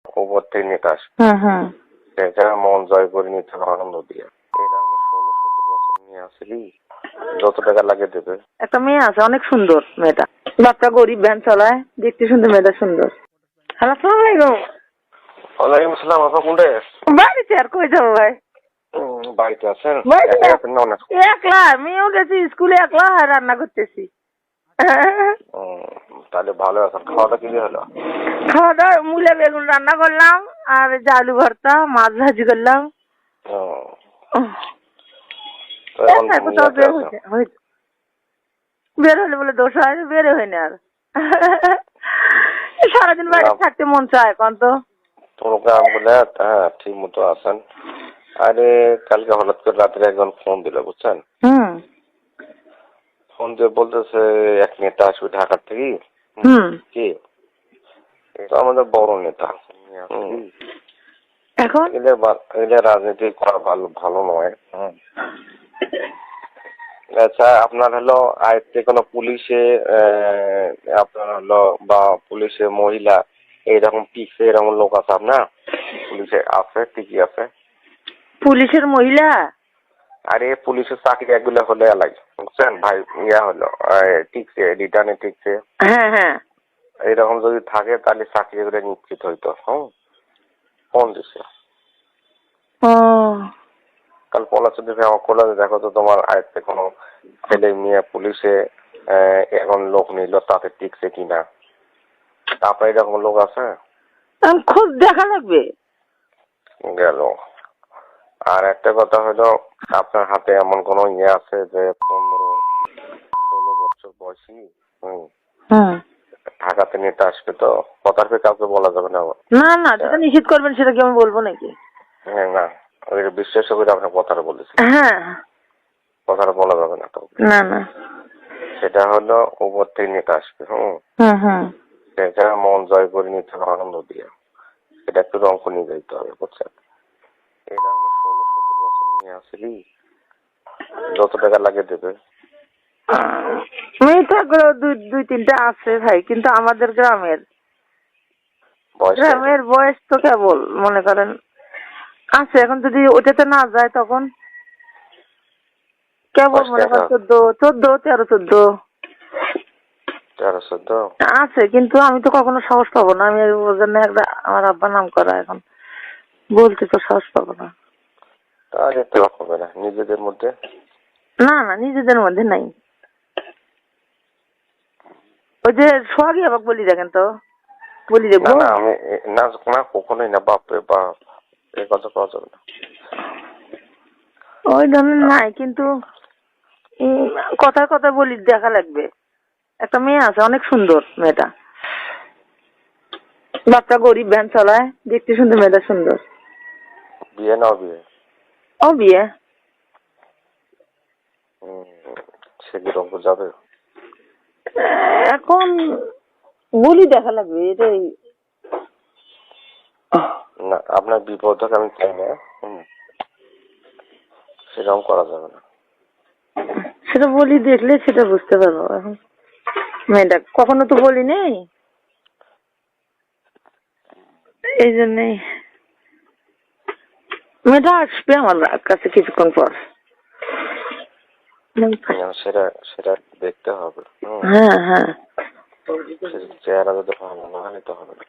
উপর থেকে নিতে আসবে। সেটা মন জয় করে নিতে হবে আনন্দ দিয়ে। এরকম 16-17 বছর নিয়ে আসলি, যত টাকা লাগে দেবে। একটা মেয়ে আছে অনেক সুন্দর মেয়েটা, বাপটা গরিব, ভ্যান চালায়, দেখতে সুন্দর, মেয়েটা সুন্দর। হ্যালো, আসসালামু আলাইকুম। ওয়ালাইকুম আসসালাম। আপা কোনটা? বাড়িতে আর কই যাবো ভাই? বাড়িতে আছেন? বাড়িতে একলা, মেয়েও গেছি স্কুলে, একলা রান্না করতেছি। তাহলে ভালো আছেন। খাওয়া দাওয়া কি হলো? খাওয়া দাওয়া মূলা বেগুন রান্না করলাম, আর আলু ভর্তা, মাছ ভাজি করলাম। বের হলে বলে দোষ হয়, বের হয় না আর। সারাদিন বাইরে থাকতে মন চায় কোন তো। প্রোগ্রাম গুলো হ্যাঁ ঠিক মতো আছেন। আরে কালকে হঠাৎ করে রাত্রে একজন ফোন দিল, বুঝছেন? ফোন দিয়ে বলতেছে এক নেতা আসবে ঢাকার থেকে। কি এটা আমাদের বড় নেতা। এখন এগুলো রাজনীতি করা ভালো নয়। আচ্ছা, আপনার হলো আয়ত্তে কোনো পুলিশে আপনার হলো বা পুলিশে মহিলা এইরকম পিছে এরকম লোক আছে আপনার? পুলিশে আছে, ঠিকই আছে। পুলিশের মহিলা? আরে পুলিশের চাকরি এগুলো হলে এলাই, বুঝছেন ভাই? ইয়া হলো ঠিকছে, রিটার্নে ঠিকছে। হ্যাঁ, এইরকম যদি থাকে তাহলে চাকরি করে নিশ্চিত হইতো। ফোন দিছে কাল পলাশ দিকে আমার কলেজে, দেখো তো তোমার আয়ত্তে কোনো ছেলে মেয়ে পুলিশে এখন লোক নিল, তাতে টিকছে কিনা। তারপরে এরকম লোক আছে? খোঁজ দেখা লাগবে। গেল। আর একটা কথা হলো, আপনার হাতে এমন কোন ইয়ে আছে যে 15-16 বছর বয়সী ঢাকাতে নিতে আসবে? তো কথার কাউকে বলা যাবে না। না, যেটা নিষেধ করবেন সেটা কি আমি বলবো নাকি? হ্যাঁ, না ওই বিশ্বাস করে আপনার কথাটা বলেছি। হ্যাঁ, কথাটা বলা যাবে না কাউকে। না। সেটা হলো উপর থেকে নিতে আসবে। সেটা মন জয় করে নিতে হবে আনন্দ দিয়ে। সেটা একটু রঙ নিয়ে যাইতে হবে, বুঝছেন? এরকম 16-17 বছর নিয়ে আসলি, যত টাকা লাগে দেবে। মেয়েটা দুই তিনটা আছে ভাই, কিন্তু আমাদের গ্রামের বয়স তো কেবল মনে করেন আছে। এখন যদি ওটাতে না যায় তখন কেবল মনে করেন 13-14 আছে, কিন্তু আমি তো কখনো সাহস পাবো না। আমি আমার আব্বা নাম করা, এখন বলতে তো সাহস পাবো না। তাহলে তো হবে না নিজেদের মধ্যে। না, নিজেদের মধ্যে নাই। ওই যে সোহাগী আবার বলি দেখেন তো, বলি দেখবো না আমি না কখনোই না। বাপরে বাপ, এই কথা কওয়া যাবে না। ওই ধরনের নাই, কিন্তু কথা বলি দেখা লাগবে। একটা মেয়ে আছে অনেক সুন্দর, মেয়েটা বাপটা গরিব, ভ্যান চালায়, দেখতে সুন্দর, মেয়েটা সুন্দর। বিয়ে না বিয়ে? ও বিয়ে। সে কিরকম যাবে এখন বলি দেখা লাগবে এটাই। না আপনার বিপদ হোক আমি চাই না, সেরকম করা যাবে না। সেটা বলি দেখলে সেটা বুঝতে পারবো। এখন মেয়েটা কখনো তো বলি নেই, এই জন্যই। মেয়েটা আসবে আমার কাছে কিছুক্ষণ পর। সেটা দেখতে হবে। হ্যাঁ, চেহারা যদি ভালো না হয় তো হবে না।